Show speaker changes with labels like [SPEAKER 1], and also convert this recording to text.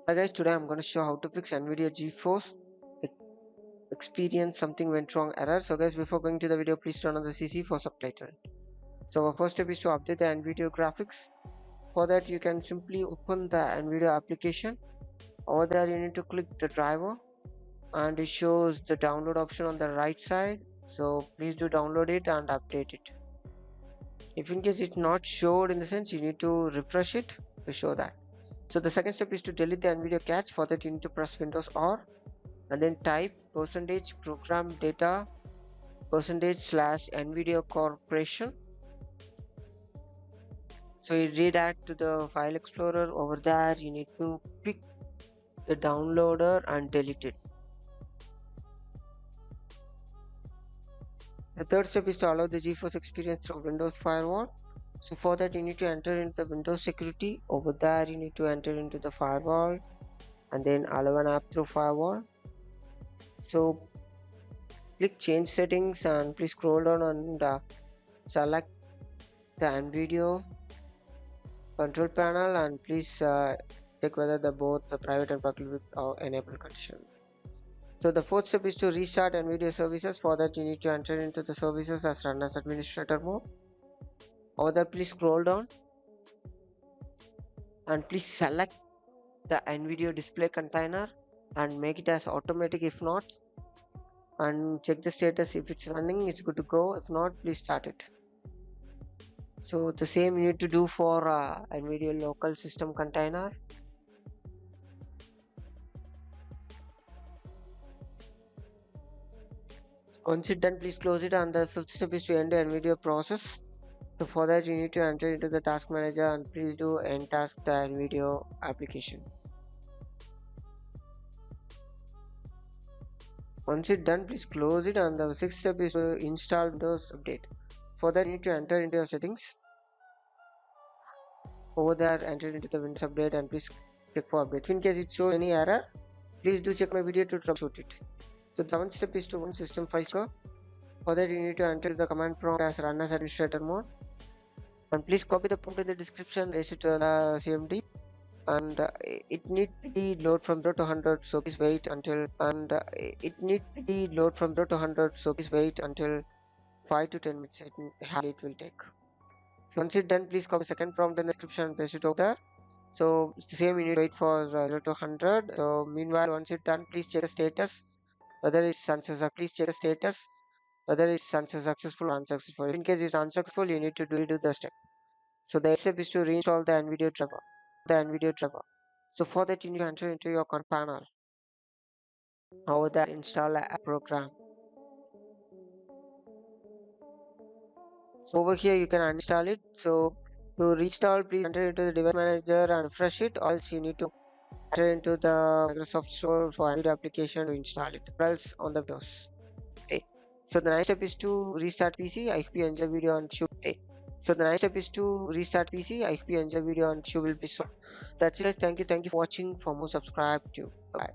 [SPEAKER 1] Hi guys, today I'm going to show how to fix NVIDIA GeForce experience something went wrong error. So guys, before going to the video, please turn on the CC for subtitle. So our first step is to update the NVIDIA graphics. For that you can simply open the NVIDIA application. Over there you need to click the driver and it shows the download option on the right side. So please do download it and update it. If in case it's not showed, in the sense you need to refresh it to show that. So the second step is to delete the NVIDIA cache. For that you need to press Windows R and then type %program data %/NVIDIA Corporation. So you redirect to the file explorer. Over there you need to pick the downloader and delete it. The third step is to allow the GeForce experience through Windows Firewall. So for that you need to enter into the Windows security. Over there you need to enter into the firewall and then allow an app through firewall. So click change settings and please scroll down and select the NVIDIA control panel and please check whether both the private and public are enabled condition. So the fourth step is to restart NVIDIA services. For that you need to enter into the services as run as administrator mode. Over there please scroll down and please select the NVIDIA display container and make it as automatic if not, and check the status. If it's running, it's good to go. If not, please start it. So the same you need to do for NVIDIA local system container. Once it's done, please close it. And the fifth step is to end the NVIDIA process. So for that you need to enter into the task manager and please do end task the NVIDIA application. Once it's done, please close it. And the sixth step is to install Windows Update. For that you need to enter into your settings. Over there enter into the Windows Update and please check for update. In case it shows any error, please do check my video to troubleshoot it. So the seventh step is to run system file checker. For that you need to enter the command prompt as run as administrator mode and please copy the prompt in the description, paste it to the CMD, and it needs to be load from 0 to 100, so please wait until 5 to 10 minutes it will take. Once it's done, please copy the second prompt in the description and paste it over there. So it's the same, you need to wait for 0 to 100. So meanwhile, once it's done, please check the status whether it's successful. Please check the status whether it's successful or unsuccessful. In case it's unsuccessful, you need to redo the step. So the next step is to reinstall the NVIDIA driver. So for that you need to enter into your control panel. Over there install a program. So over here you can uninstall it. So to reinstall, please enter into the device manager and refresh it, or else you need to enter into the Microsoft Store for NVIDIA application to install it, or else on the Windows. Okay. So the next step is to restart PC. I hope you enjoy video and should play. So the next step is to restart PC. I hope you enjoy video and show will be so. That's it guys. Thank you for watching. For more, subscribe to bye.